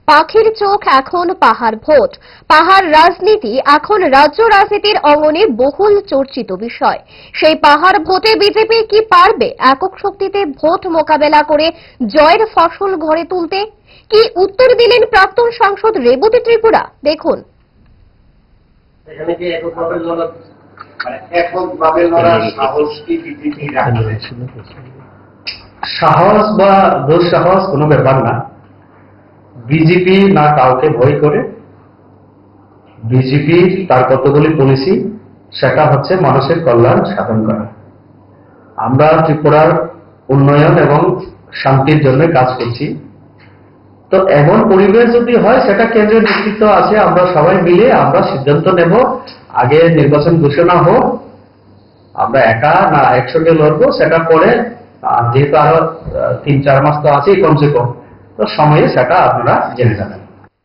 পাখির চোখ এখন পাহাড় ভোট। পাহাড় রাজনীতি এখন রাজ্য রাজনীতির অঙ্গনে বহুল চর্চিত বিষয়। সেই পাহাড় ভোটে বিজেপি কি পারবে একক শক্তিতে ভোট মোকাবেলা করে জয়ের ফসল ঘরে তুলতে? কি উত্তর দিলেন প্রাক্তন সাংসদ রেবতী ত্রিপুরা? দেখুন। সাহস বা দুঃসাহস কোনো ব্যাপার না। বিজেপি না কাউকে ভয় করে। বিজেপি তার কতগুলি পলিসি, সেটা হচ্ছে মানুষের কল্যাণ সাধন করা। আমরা ত্রিপুরার উন্নয়ন এবং শান্তির জন্য কাজ করছি। তো এমন পরিবেশ যদি হয়, সেটা কেন্দ্রের নেতৃত্ব আছে, আমরা সবাই মিলে আমরা সিদ্ধান্ত নেব। আগে নির্বাচন ঘোষণা হোক, আমরা একা না একসঙ্গে লড়বো, সেটা পরে যেহেতু আরো 3-4 মাস তো আছেই কমসে কম, তো সময়ে সেটা আপনারা জেনে যাবেন।